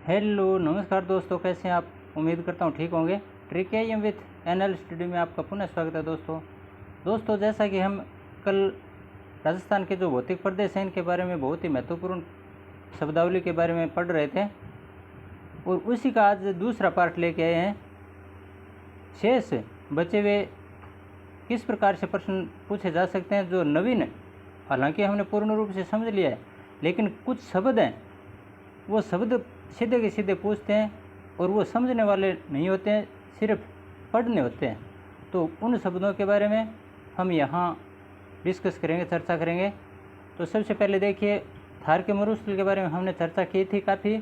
Hello नमस्कार दोस्तों, कैसे हैं आप। उम्मीद करता हूँ ठीक होंगे। Trick M with NL studio में आपका पुनः स्वागत है दोस्तों। जैसा कि हम कल राजस्थान के जो भौतिक प्रदेश हैं इनके बारे में बहुत ही महत्वपूर्ण शब्दावली के बारे में पढ़ रहे थे और उसी का आज दूसरा पार्ट लेके आए हैं। शेष बचे हुए किस प्रकार से प्रश्न पूछे जा सकते हैं जो नवीन, हालांकि हमने पूर्ण रूप से समझ लिया है, लेकिन कुछ शब्द हैं वो शब्द सीधे के सीधे पूछते हैं और वो समझने वाले नहीं होते हैं, सिर्फ पढ़ने होते हैं। तो उन शब्दों के बारे में हम यहाँ डिस्कस करेंगे, चर्चा करेंगे। तो सबसे पहले देखिए, थार के मरुस्थल के बारे में हमने चर्चा की थी काफ़ी।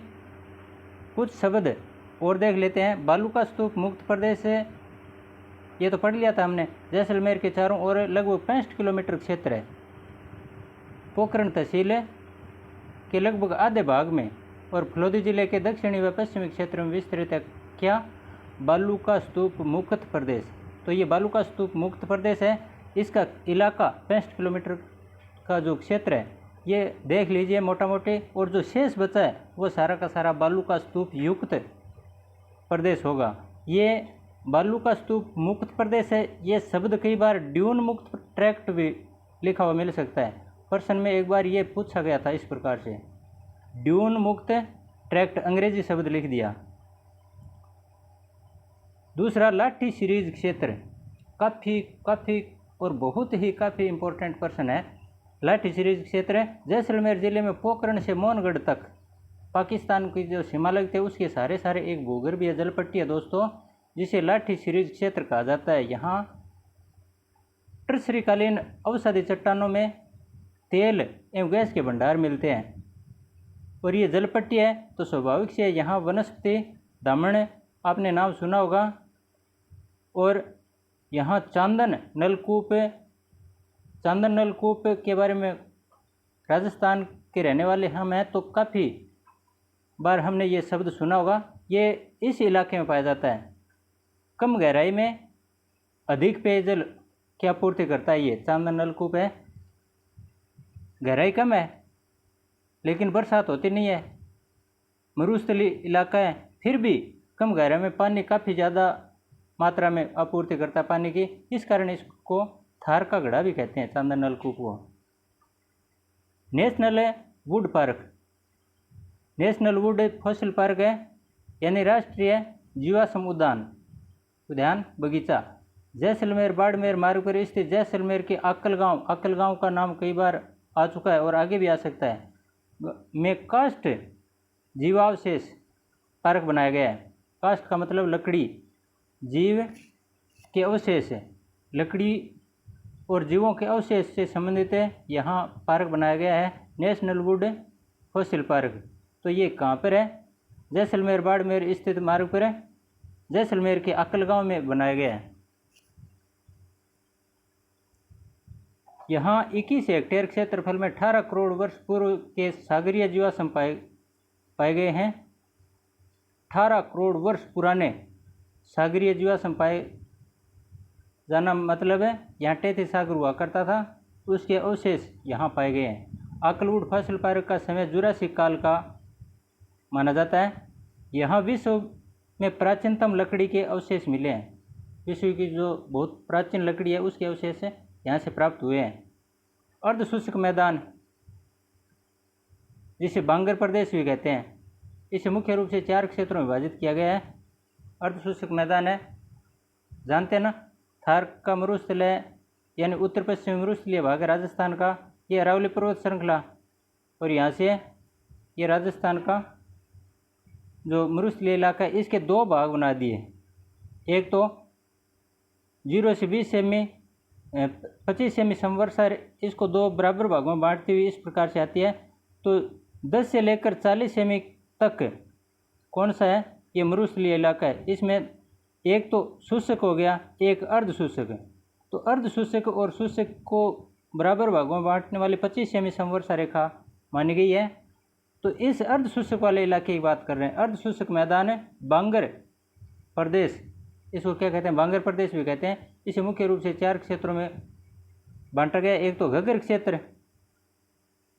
कुछ शब्द और देख लेते हैं। बालू का स्तूप मुक्त प्रदेश है, ये तो पढ़ लिया था हमने। जैसलमेर के चारों ओर लगभग 65 किलोमीटर क्षेत्र है। पोखरण तहसील के लगभग आधे भाग में और फलोदी जिले के दक्षिणी व पश्चिमी क्षेत्र में विस्तृत है क्या? बालू का स्तूप मुक्त प्रदेश। तो ये बालू का स्तूप मुक्त प्रदेश है। इसका इलाका 65 किलोमीटर का जो क्षेत्र है ये देख लीजिए मोटा मोटी, और जो शेष बचा है वो सारा का सारा बालू का स्तूप युक्त प्रदेश होगा। ये बालू का स्तूप मुक्त प्रदेश है। ये शब्द कई बार ड्यून मुक्त ट्रैक्ट भी लिखा हुआ मिल सकता है। प्रश्न में एक बार ये पूछा गया था इस प्रकार से, ड्यून मुक्त ट्रैक्ट, अंग्रेजी शब्द लिख दिया। दूसरा, लाठी सीरीज क्षेत्र, काफ़ी और बहुत ही काफ़ी इम्पोर्टेंट प्रश्न है। लाठी सीरीज क्षेत्र जैसलमेर जिले में पोखरण से मोहनगढ़ तक पाकिस्तान की जो सीमा लगती है उसके सारे एक भूगर्भीय जलपट्टी है दोस्तों, जिसे लाठी सीरीज क्षेत्र कहा जाता है। यहाँ टर्सरीकालीन अवसादी चट्टानों में तेल एवं गैस के भंडार मिलते हैं और ये जलपट्टी है तो स्वाभाविक से यहाँ वनस्पति दामन आपने नाम सुना होगा। और यहाँ चांदन नलकूप के बारे में राजस्थान के रहने वाले हम हैं तो काफ़ी बार हमने ये शब्द सुना होगा। ये इस इलाके में पाया जाता है। कम गहराई में अधिक पेयजल की आपूर्ति करता है। ये चांदन नलकूप है। गहराई कम है लेकिन बरसात होती नहीं है, मरुस्थली इलाका है, फिर भी कम गहराई में पानी काफ़ी ज़्यादा मात्रा में आपूर्ति करता है पानी की। इस कारण इसको थार का घड़ा भी कहते हैं, चांदन नलकूप को। National would park, national would fossil park है, यानी राष्ट्रीय जीवाश्म उद्यान बगीचा। जैसलमेर बाड़मेर मार्ग पर स्थित जैसलमेर के आकल गांव का नाम कई बार आ चुका है और आगे भी आ सकता है, में कास्ट जीवावशेष पार्क बनाया गया है। कास्ट का मतलब लकड़ी, जीव के अवशेष, लकड़ी और जीवों के अवशेष से संबंधित है। यहाँ पार्क बनाया गया है नेशनल वुड फॉसिल पार्क। तो ये कहाँ पर है? जैसलमेर बाड़मेर स्थित मार्ग पर है, जैसलमेर के आकल गांव में बनाया गया है। यहाँ 21 हेक्टेयर क्षेत्रफल में 18 करोड़ वर्ष पूर्व के सागरीय जीवाश्म पाए गए हैं। 18 करोड़ वर्ष पुराने सागरीय जीवाश्म पाए जाना मतलब है यहाँ टेथी सागर हुआ करता था, उसके अवशेष यहाँ पाए गए हैं। आकलवुड फॉसिल पार्क का समय जुरासिक काल का माना जाता है। यहाँ विश्व में प्राचीनतम लकड़ी के अवशेष मिले हैं। विश्व की जो बहुत प्राचीन लकड़ी है उसके अवशेष यहाँ से प्राप्त हुए हैं। अर्धशुष्क मैदान, जिसे बांगर प्रदेश भी कहते हैं, इसे मुख्य रूप से 4 क्षेत्रों में विभाजित किया गया है। अर्धशुष्क मैदान है, जानते हैं ना, थार का मरुस्थल है, यानी उत्तर पश्चिमी मरुस्थलीय भाग है राजस्थान का। ये अरावली पर्वत श्रृंखला और यहाँ से ये राजस्थान का जो मरुस्थलीय इलाका है, इसके 2 भाग बना दिए। एक तो 0 से 20 सेमी 25 सेमी समवर्षा, इसको 2 बराबर भागों में बांटती हुई इस प्रकार से आती है। तो 10 से लेकर 40 सेमी तक कौन सा है? ये मरुस्थलीय इलाका है। इसमें एक तो शुष्क हो गया, एक अर्ध शुष्क। तो अर्ध शुष्क और शुष्क को बराबर भागों में बांटने वाली 25 सेमी समवर्षा रेखा मानी गई है। तो इस अर्ध शुष्क वाले इलाके की बात कर रहे हैं। अर्ध शुष्क मैदान है बांगर प्रदेश, इसको क्या कहते हैं? बांगर प्रदेश भी कहते हैं। इसे मुख्य रूप से 4 क्षेत्रों में बांटा गया। एक तो घग्गर क्षेत्र,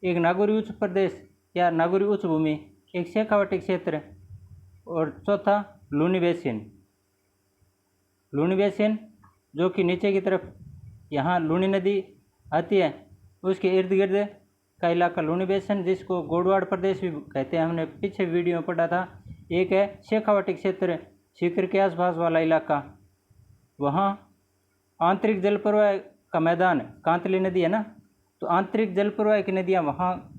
एक नागौरी उच्च प्रदेश या नागौरी उच्च भूमि, एक शेखावटी क्षेत्र और चौथा लूनी बेसिन। लूनी बेसिन जो कि नीचे की तरफ यहाँ लूनी नदी आती है, उसके इर्द गिर्द का इलाका लूनी बेसिन, जिसको गोडवाड़ प्रदेश भी कहते हैं, हमने पीछे वीडियो में पढ़ा था। एक है शेखावाटी क्षेत्र, सीकर के आसपास वाला इलाका, वहाँ आंतरिक जल प्रवाह का मैदान, कांतली नदी है ना, तो आंतरिक जल प्रवाह की नदियाँ वहाँ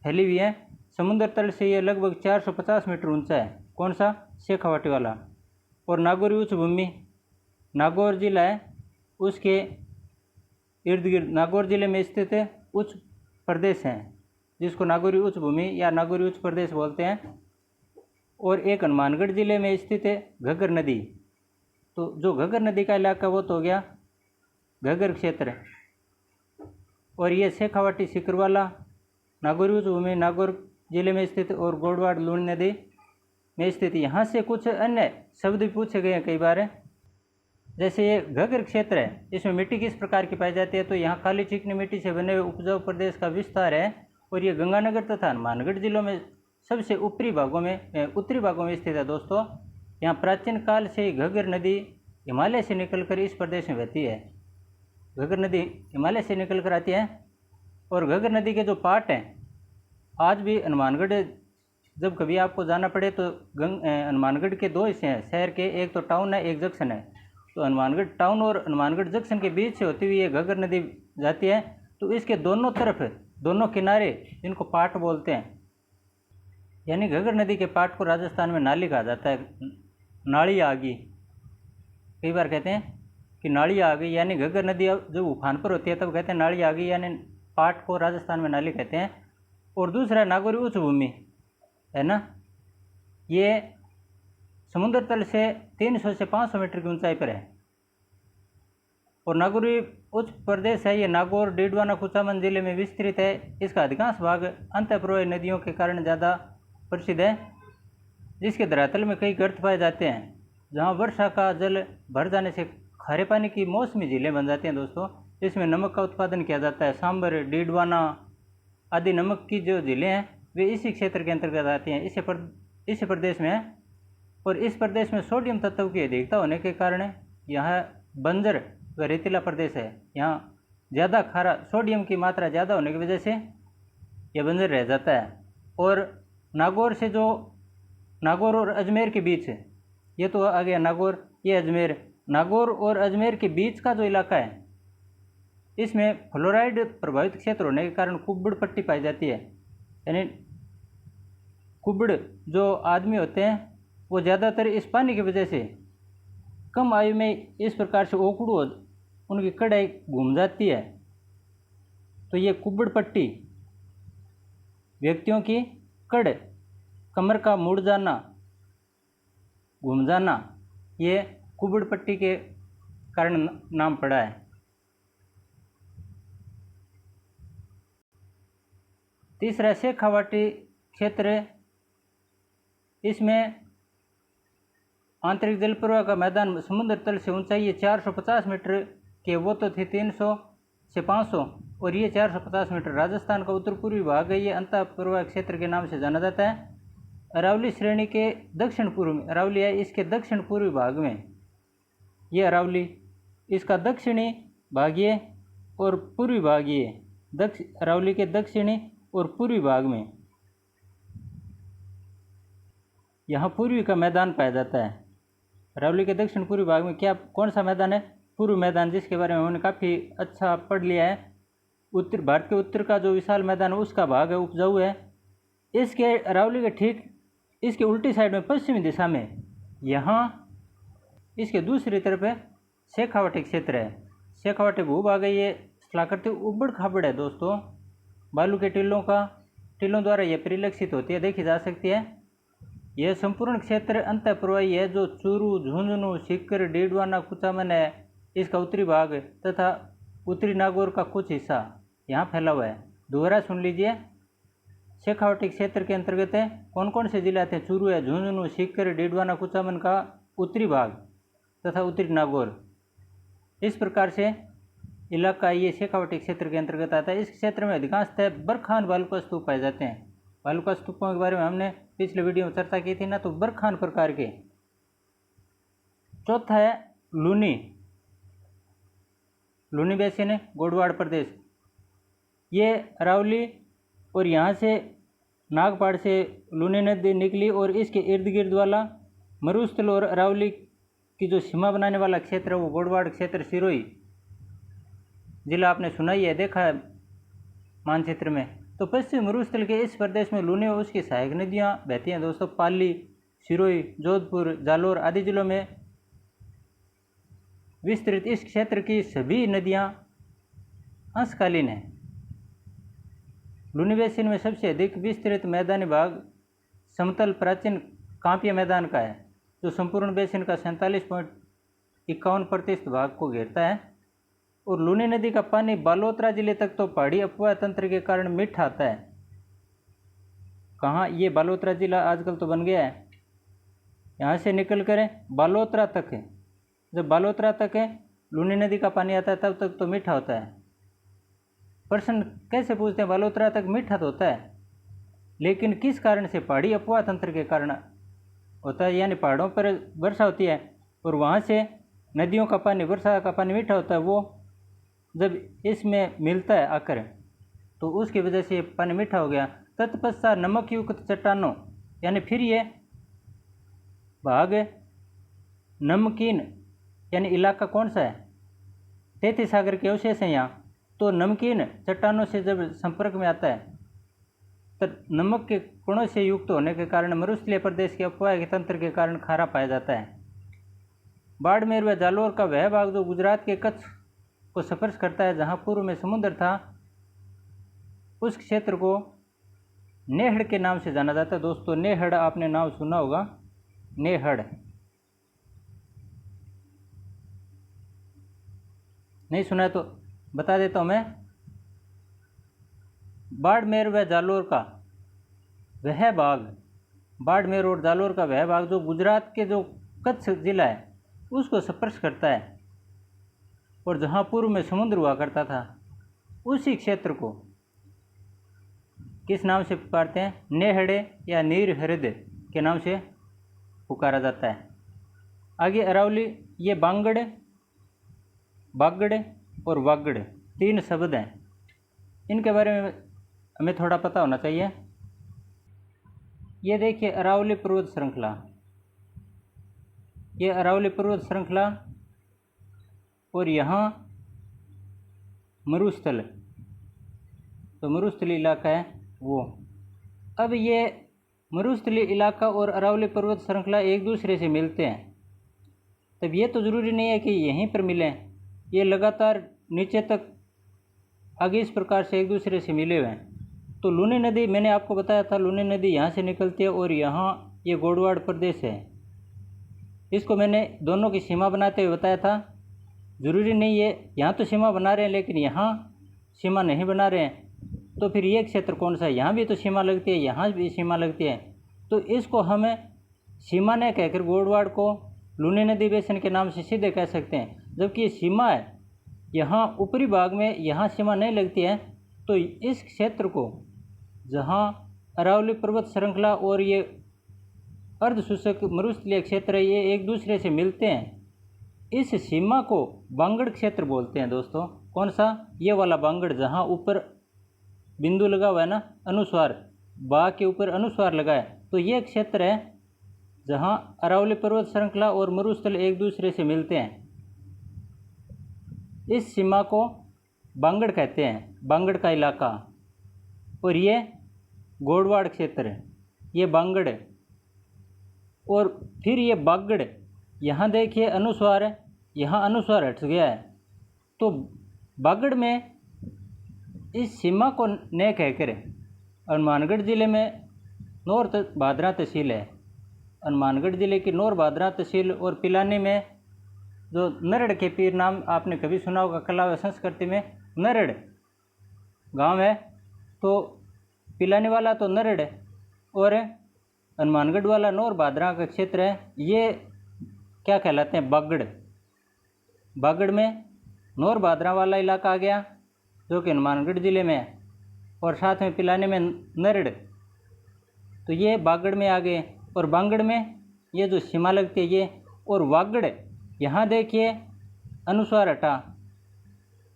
फैली हुई हैं। समुद्र तल से ये लगभग 450 मीटर ऊंचा है। कौन सा? शेखावाटी वाला। और नागौरी उच्च भूमि, नागौर जिला है, उसके इर्द गिर्द नागौर जिले में स्थित उच्च प्रदेश हैं, जिसको नागौरी उच्च भूमि या नागौरी उच्च प्रदेश बोलते हैं। और एक हनुमानगढ़ जिले में स्थित है घग्गर नदी। तो जो घग्गर नदी का इलाका वो तो हो गया घग्गर क्षेत्र। और ये शेखावाटी सिकरवाला नागौरी उच्च भूमि नागौर जिले में स्थित और गोडवाड़ लूनी नदी में स्थित। यहाँ से कुछ अन्य शब्द भी पूछे गए हैं कई बार, जैसे ये घग्गर क्षेत्र है, इसमें मिट्टी किस प्रकार की पाई जाती है? तो यहाँ काली चिकनी मिट्टी से बने हुए उपजाऊ प्रदेश का विस्तार है। और ये गंगानगर तथा हनुमानगढ़ जिलों में सबसे उत्तरी भागों में स्थित है दोस्तों। यहाँ प्राचीन काल से घग्गर नदी हिमालय से निकलकर इस प्रदेश में बहती है। घग्गर नदी हिमालय से निकलकर आती है। और घग्गर नदी के जो पाट हैं, आज भी हनुमानगढ़ जब कभी आपको जाना पड़े तो हनुमानगढ़ के दो हिस्से हैं शहर के, एक तो टाउन है, एक जंक्शन है। तो हनुमानगढ़ टाउन और हनुमानगढ़ जंक्शन के बीच से होती हुई ये घग्गर नदी जाती है। तो इसके दोनों तरफ, दोनों किनारे, इनको पाट बोलते हैं। यानी घग्गर नदी के पाट को राजस्थान में नाली कहा जाता है, नाली आ गई। कई बार कहते हैं कि नाली आ गई, यानी घग्गर नदी जब उफान पर होती है तब कहते हैं नाली आ गई, यानी पाट को राजस्थान में नाली कहते हैं। और दूसरा नागौरी उच्च भूमि है ना, ये समुद्र तल से 300 से 500 मीटर की ऊंचाई पर है। और नागौरी उच्च प्रदेश है, ये नागौर, डीडवाना, कुचामन जिले में विस्तृत है। इसका अधिकांश भाग अंतःप्रवाही नदियों के कारण ज़्यादा प्रसिद्ध है, जिसके धरातल में कई गर्त पाए जाते हैं, जहाँ वर्षा का जल भर जाने से खारे पानी की मौसमी झीलें बन जाती हैं दोस्तों। इसमें नमक का उत्पादन किया जाता है। सांबर, डीडवाना आदि नमक की जो झीलें हैं वे इसी क्षेत्र के अंतर्गत आती हैं, इसी प्रदेश में है। और इस प्रदेश में सोडियम तत्व की अधिकता होने के कारण यह बंजर व रेतीला प्रदेश है। यहाँ ज़्यादा खारा, सोडियम की मात्रा ज़्यादा होने की वजह से यह बंजर रह जाता है। और नागौर और अजमेर के बीच, ये तो आ गया नागौर, ये अजमेर। नागौर और अजमेर के बीच का जो इलाका है, इसमें फ्लोराइड प्रभावित क्षेत्र होने के कारण कुब्बड़ पट्टी पाई जाती है। यानी कुब्बड़ जो आदमी होते हैं वो ज़्यादातर इस पानी की वजह से कम आयु में इस प्रकार से ओकड़ू, उनकी कड़ाई घूम जाती है। तो ये कुब्बड़ पट्टी व्यक्तियों की कड़, कमर का मुड़ जाना, घूम जाना, ये कुब्बड़ पट्टी के कारण नाम पड़ा है। तीसरा शेखावाटी क्षेत्र, इसमें आंतरिक जल प्रवाह का मैदान समुद्र तल से ऊंचाई 450 मीटर के, वो तो थे 300 से 500, और ये 450 मीटर। राजस्थान का उत्तर पूर्वी भाग है, ये अंतः प्रवाह क्षेत्र के नाम से जाना जाता है। अरावली श्रेणी के दक्षिण पूर्व में, अरावली है इसके दक्षिण पूर्वी भाग में, ये अरावली, इसका दक्षिणी भाग ये और पूर्वी भाग ये, अरावली के दक्षिणी और पूर्वी भाग में यहाँ पूर्वी का मैदान पाया जाता है। अरावली के दक्षिण पूर्वी भाग में कौन सा मैदान है? पूर्व मैदान, जिसके बारे में उन्होंने काफ़ी अच्छा पढ़ लिया है। उत्तर भारत के उत्तर का जो विशाल मैदान है उसका भाग है, उपजाऊ है। इसके अरावली के ठीक इसके उल्टी साइड में पश्चिमी दिशा में यहाँ इसके दूसरी तरफ शेखावाटी क्षेत्र है। शेखावाटी भूभाग है, ये स्थलाकृति उबड़ खाबड़ है दोस्तों, बालू के टीलों द्वारा यह परिलक्षित होती है, देखी जा सकती है। यह संपूर्ण क्षेत्र अंतःप्रवाही है, जो चूरू, झुंझुनू, सीकर, डीडवाना, कुचामन है, इसका उत्तरी भाग तथा उत्तरी नागौर का कुछ हिस्सा यहाँ फैला हुआ है। दोबारा सुन लीजिए, शेखावाटी क्षेत्र के अंतर्गत है कौन कौन से जिले आते हैं? चूरू है, झुंझुनू, सीकर, डीडवाना, कुचामन का उत्तरी भाग तथा उत्तरी नागौर। इस प्रकार से इलाका ये शेखावाटी क्षेत्र के अंतर्गत आता है। इस क्षेत्र में अधिकांशतः बरखान बालुका स्तूप पाए जाते हैं। बालुका स्तूपों के बारे में हमने पिछले वीडियो में चर्चा की थी ना, तो बरखान प्रकार के। चौथा है लूनी बेसिन है, गोडवाड़ प्रदेश। ये अरावली और यहाँ से नागपाड़ से लूनी नदी निकली और इसके इर्द गिर्द वाला मरुस्थल और अरावली की जो सीमा बनाने वाला क्षेत्र है वो गोडवाड़ क्षेत्र, सिरोही जिला आपने सुना ही है, देखा है मानचित्र में। तो पश्चिम मरुस्थल के इस प्रदेश में लूनी और उसकी सहायक नदियाँ बहती हैं दोस्तों। पाली, सिरोही, जोधपुर, जालोर आदि जिलों में विस्तृत इस क्षेत्र की सभी नदियाँ अंशकालीन हैं। लूनी बेसिन में सबसे अधिक विस्तृत मैदानी भाग समतल प्राचीन कांपीय मैदान का है, जो संपूर्ण बेसिन का 47.51% भाग को घेरता है। और लूनी नदी का पानी बालोतरा जिले तक तो पहाड़ी अपवाह तंत्र के कारण मीठा आता है। कहाँ ये बालोतरा जिला आजकल तो बन गया है, यहाँ से निकल कर बालोतरा तक है। जब बालोतरा तक है लूनी नदी का पानी आता है तब तक तो मीठा होता है। प्रश्न कैसे पूछते हैं, बालोतरा तक मीठा तो होता है, लेकिन किस कारण से? पहाड़ी अपवाह तंत्र के कारण होता है, यानी पहाड़ों पर वर्षा होती है और वहाँ से नदियों का पानी, वर्षा का पानी मीठा होता है। वो जब इसमें मिलता है आकर तो उसकी वजह से पानी मीठा हो गया। तत्पश्चात नमक युक्त चट्टानों, यानी फिर ये भाग नमकीन, यानी इलाका कौन सा है? तैतीस सागर के अवशेष हैं यहाँ। तो नमकीन चट्टानों से जब संपर्क में आता है तब नमक के कणों से युक्त होने के कारण मरुस्थलीय प्रदेश के अपवाह के तंत्र के कारण खारा पाया जाता है। बाड़मेर व जालोर का वह भाग जो गुजरात के कच्छ को स्पर्श करता है, जहाँ पूर्व में समुद्र था, उस क्षेत्र को नेहड़ के नाम से जाना जाता है। दोस्तों नेहड़ आपने नाम सुना होगा, नेहड़। नहीं सुना है तो बता देता हूँ मैं। बाड़मेर व जालोर का वह भाग, बाड़मेर और जालोर का वह भाग जो गुजरात के जो कच्छ जिला है उसको स्पर्श करता है और जहाँ पूर्व में समुद्र हुआ करता था, उसी क्षेत्र को किस नाम से पुकारते हैं? नेहड़े या नीर हृदय के नाम से पुकारा जाता है। आगे अरावली, ये बांगड़, बागड़ और वागड़ तीन शब्द हैं, इनके बारे में हमें थोड़ा पता होना चाहिए। ये देखिए अरावली पर्वत श्रृंखला, ये अरावली पर्वत श्रृंखला और यहाँ मरुस्थल, तो मरुस्थली इलाका है वो। अब ये मरुस्थली इलाका और अरावली पर्वत श्रृंखला एक दूसरे से मिलते हैं, तब ये तो ज़रूरी नहीं है कि यहीं पर मिलें, ये लगातार नीचे तक आगे इस प्रकार से एक दूसरे से मिले हुए हैं। तो लूनी नदी, मैंने आपको बताया था, लूनी नदी यहाँ से निकलती है और यहाँ ये गोडवाड़ प्रदेश है, इसको मैंने दोनों की सीमा बनाते हुए बताया था। ज़रूरी नहीं है यहाँ तो सीमा बना रहे हैं लेकिन यहाँ सीमा नहीं बना रहे हैं, तो फिर ये क्षेत्र कौन सा है? यहाँ भी तो सीमा लगती है, यहाँ भी सीमा लगती है, तो इसको हमें सीमा न कहकर गोडवाड़ को लूनी नदी बेसिन के नाम से सीधे कह सकते हैं। जबकि ये सीमा है, यहाँ ऊपरी भाग में यहाँ सीमा नहीं लगती है, तो इस क्षेत्र को जहाँ अरावली पर्वत श्रृंखला और ये अर्धशुष्क मरुस्थलीय क्षेत्र है, ये एक दूसरे से मिलते हैं, इस सीमा को बांगड़ क्षेत्र बोलते हैं दोस्तों। कौन सा? ये वाला बांगड़, जहाँ ऊपर बिंदु लगा हुआ है ना, अनुस्वार, बा के ऊपर अनुस्वार लगा है, तो ये क्षेत्र है जहाँ अरावली पर्वत श्रृंखला और मरुस्थल एक दूसरे से मिलते हैं। इस सीमा को बांगड़ कहते हैं, बांगड़ का इलाका। और ये गोडवाड़ क्षेत्र है, ये बांगड़ है। और फिर ये बागड़, यहाँ देखिए अनुस्वार है, यहाँ अनुस्वार हट गया है, तो बागड़ में इस सीमा को न कहकर हनुमानगढ़ ज़िले में नौर भादरा तहसील है, हनुमानगढ़ ज़िले की नौर भादरा तहसील और पिलानी में जो नरड़ के पीर नाम आपने कभी सुना होगा, कला व संस्कृति में नरड़ गांव है, तो पिलानी वाला तो नरड़ है और हनुमानगढ़ वाला नौर भादरा का क्षेत्र है, ये क्या कहलाते हैं? बागड़। बागड़ में नौर भादरा वाला इलाका आ गया जो कि हनुमानगढ़ ज़िले में है, और साथ में पिलानी में नरड़, तो ये बागड़ में आ गए, और बांगड़ में ये जो सीमा लगती है ये, और वागड़ यहाँ देखिए अनुस्वार हटा,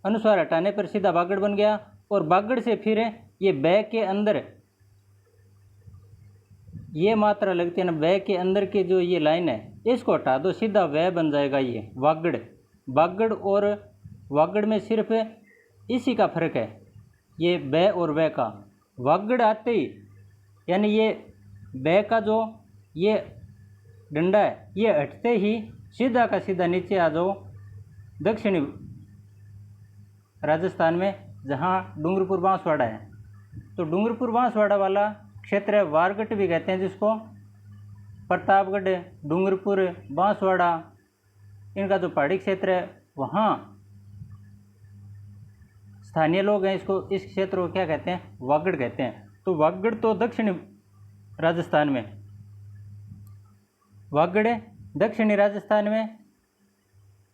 अनुस्वार हटाने पर सीधा बागड़ बन गया। और बागड़ से फिर ये बै के अंदर ये मात्रा लगती है ना, बै के अंदर की जो ये लाइन है इसको हटा दो, सीधा वह बन जाएगा ये वागड़। बागड़ और वागड़ में सिर्फ इसी का फर्क है, ये बै और वह का। वागड़ आते ही यानी ये बै का जो ये डंडा है ये हटते ही सीधा का सीधा नीचे आ जाओ दक्षिणी राजस्थान में, जहाँ डूंगरपुर बांसवाड़ा है। तो डूंगरपुर बांसवाड़ा वाला क्षेत्र है, वारगट भी कहते हैं जिसको, प्रतापगढ़, डूंगरपुर, बांसवाड़ा, इनका जो पहाड़ी क्षेत्र है वहाँ स्थानीय लोग हैं इसको, इस क्षेत्र को क्या कहते हैं, वागड़ कहते हैं। तो वागड़ तो दक्षिणी राजस्थान में, वागड़ दक्षिणी राजस्थान में,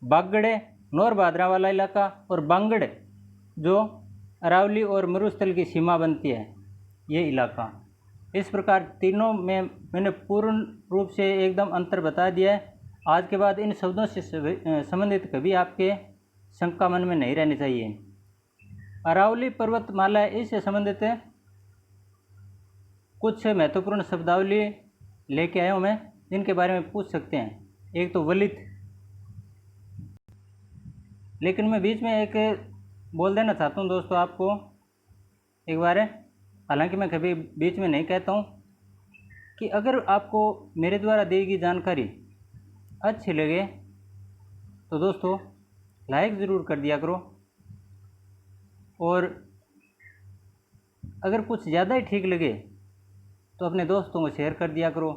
बागड़ नौर भादरा वाला इलाका, और बांगड़ जो अरावली और मरुस्थल की सीमा बनती है ये इलाका। इस प्रकार तीनों में मैंने पूर्ण रूप से एकदम अंतर बता दिया है। आज के बाद इन शब्दों से संबंधित कभी आपके शंका मन में नहीं रहनी चाहिए। अरावली पर्वतमाला इससे संबंधित कुछ महत्वपूर्ण शब्दावली लेके आया हूँ मैं, जिनके बारे में पूछ सकते हैं। एक तो वलित, लेकिन मैं बीच में एक बोल देना चाहता हूँ दोस्तों आपको एक बार, हालांकि मैं कभी बीच में नहीं कहता हूँ, कि अगर आपको मेरे द्वारा दी गई जानकारी अच्छी लगे तो दोस्तों लाइक ज़रूर कर दिया करो, और अगर कुछ ज़्यादा ही ठीक लगे तो अपने दोस्तों को शेयर कर दिया करो,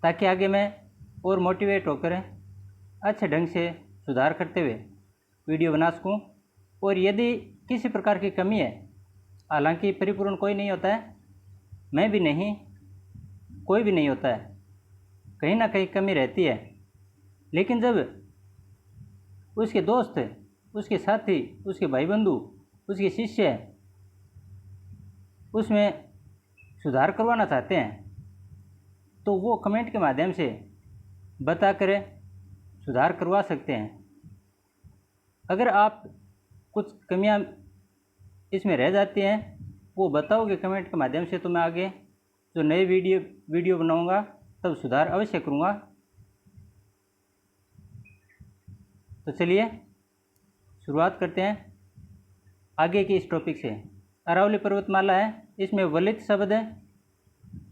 ताकि आगे मैं और मोटिवेट होकर अच्छे ढंग से सुधार करते हुए वीडियो बना सकूं। और यदि किसी प्रकार की कमी है, हालांकि परिपूर्ण कोई नहीं होता है, मैं भी नहीं, कोई भी नहीं होता है, कहीं ना कहीं कमी रहती है, लेकिन जब उसके दोस्त, उसके साथी, उसके भाई बंधु, उसके शिष्य उसमें सुधार करवाना चाहते हैं तो वो कमेंट के माध्यम से बता कर सुधार करवा सकते हैं। अगर आप कुछ कमियां इसमें रह जाती हैं वो बताओगे कमेंट के माध्यम से, तो मैं आगे जो नए वीडियो बनाऊंगा तब सुधार अवश्य करूंगा। तो चलिए शुरुआत करते हैं आगे के इस टॉपिक से। अरावली पर्वतमाला है, इसमें वलित शब्द है,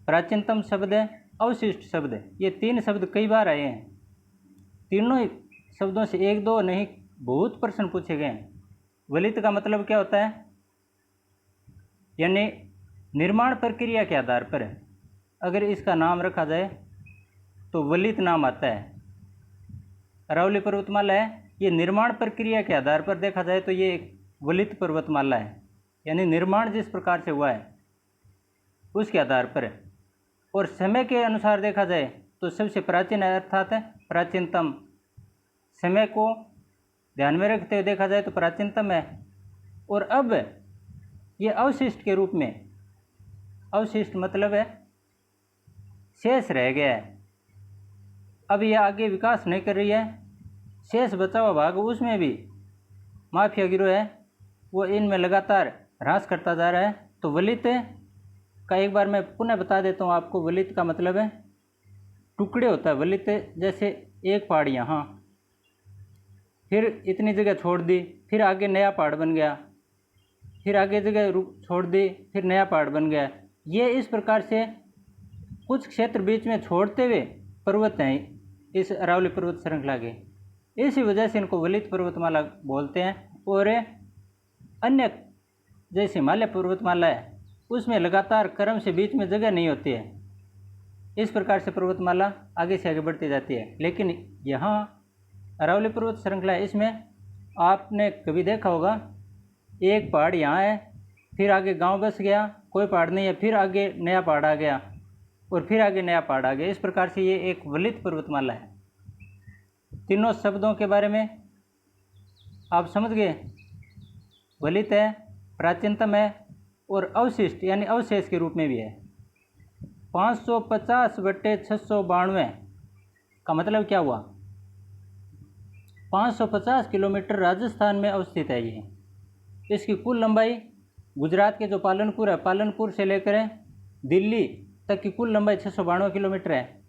प्राचीनतम शब्द है, अवशिष्ट शब्द है, ये तीन शब्द कई बार आए हैं। तीनों शब्दों से एक दो नहीं बहुत प्रश्न पूछे गए हैं। वलित का मतलब क्या होता है, यानी निर्माण प्रक्रिया के आधार पर अगर इसका नाम रखा जाए तो वलित नाम आता है। अरावली पर्वतमाला है, ये निर्माण प्रक्रिया के आधार पर देखा जाए तो ये एक वलित पर्वतमाला है, यानी निर्माण जिस प्रकार से हुआ है उसके आधार पर। और समय के अनुसार देखा जाए तो सबसे प्राचीन अर्थात प्राचीनतम, समय को ध्यान में रखते हुए देखा जाए तो प्राचीनतम है। और अब ये अवशिष्ट के रूप में, अवशिष्ट मतलब है शेष रह गया है, अब ये आगे विकास नहीं कर रही है, शेष बचा हुआ भाग उसमें भी माफिया गिरोह है वो इनमें लगातार ह्रास करता जा रहा है। तो वलित का एक बार मैं पुनः बता देता हूँ आपको। वलित का मतलब है टुकड़े होता है वलित, जैसे एक पहाड़ यहाँ, फिर इतनी जगह छोड़ दी, फिर आगे नया पहाड़ बन गया, फिर आगे जगह छोड़ दी, फिर नया पहाड़ बन गया। ये इस प्रकार से कुछ क्षेत्र बीच में छोड़ते हुए पर्वत हैं इस अरावली पर्वत श्रृंखला के, इसी वजह से इनको वलित पर्वतमाला बोलते हैं। और अन्य जैसे हिमालय पर्वतमाला है उसमें लगातार क्रम से बीच में जगह नहीं होती है, इस प्रकार से पर्वतमाला आगे से आगे बढ़ती जाती है। लेकिन यहाँ अरावली पर्वत श्रृंखला है, इसमें आपने कभी देखा होगा एक पहाड़ यहाँ है, फिर आगे गांव बस गया, कोई पहाड़ नहीं है, फिर आगे नया पहाड़ आ गया, और फिर आगे नया पहाड़ आ गया। इस प्रकार से ये एक वलित पर्वतमाला है। तीनों शब्दों के बारे में आप समझ गए, वलित है, प्राचीनतम है और अवशिष्ट यानी अवशेष के रूप में भी है। 550/692 का मतलब क्या हुआ? 550 किलोमीटर राजस्थान में अवस्थित है ये। इसकी कुल लंबाई गुजरात के जो पालनपुर है, पालनपुर से लेकर दिल्ली तक की कुल लंबाई 692 किलोमीटर है।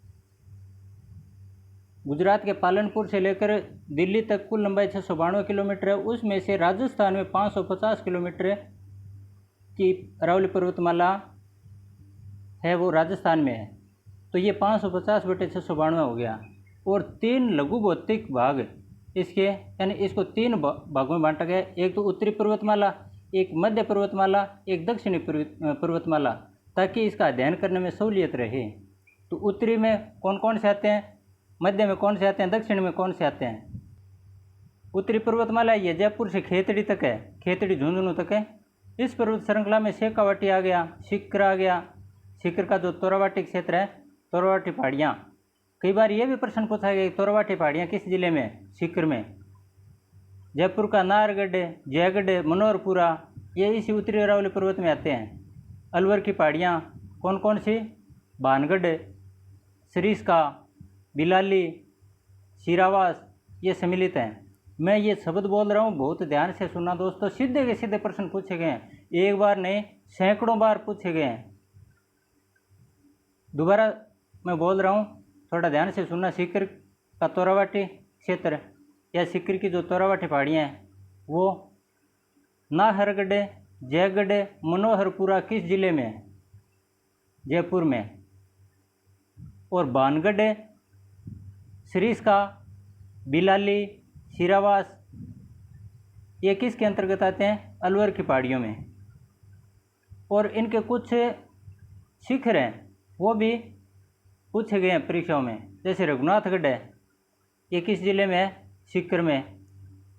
गुजरात के पालनपुर से लेकर दिल्ली तक कुल लंबाई 692 किलोमीटर है। उसमें से राजस्थान में 550 किलोमीटर की अरावली पर्वतमाला है, वो राजस्थान में है। तो ये 550/692 हो गया। और 3 लघु भौतिक भाग इसके, यानी इसको 3 भागों में बांटा गया। एक तो उत्तरी पर्वतमाला, एक मध्य पर्वतमाला, एक दक्षिणी पर्वतमाला, ताकि इसका अध्ययन करने में सहूलियत रहे। तो उत्तरी में कौन कौन से आते हैं, मध्य में कौन से आते हैं, दक्षिण में कौन से आते हैं? उत्तरी पर्वतमाला ये जयपुर से खेतड़ी तक है, खेतड़ी झुंझुनू तक है। इस पर्वत श्रृंखला में शेखावाटी आ गया, सीकर आ गया। सीकर का जो तोरावाटी क्षेत्र है, तोरावाटी पहाड़ियाँ। कई बार ये भी प्रश्न पूछा गया कि तोरावाटी पहाड़ियाँ किस जिले में? सीकर में। जयपुर का नाहरगढ़, जयगढ़, मनोहरपुरा, ये इसी उत्तरी अरावली पर्वत में आते हैं। अलवर की पहाड़ियाँ कौन कौन सी? भानगढ़, सरिस्का, बिलाली, शिरावास, ये सम्मिलित हैं। मैं ये शब्द बोल रहा हूँ, बहुत ध्यान से सुनना दोस्तों। सीधे के सीधे प्रश्न पूछे गए हैं, एक बार नहीं सैकड़ों बार पूछे गए हैं। दोबारा मैं बोल रहा हूँ, थोड़ा ध्यान से सुनना। सीकर का तोरावाटी क्षेत्र या सीकर की जो तोरावाटी पहाड़ियाँ हैं, वो नाहरगढ़, जयगढ़, मनोहरपुरा किस जिले में है? जयपुर में। और भानगढ़, सरिस्का, बिलाली, शिरावास, ये किसके अंतर्गत आते हैं? अलवर की पहाड़ियों में। और इनके कुछ शिखर हैं, वो भी पूछे गए हैं परीक्षाओं में। जैसे रघुनाथगढ़ है, ये किस जिले में है? सीकर में।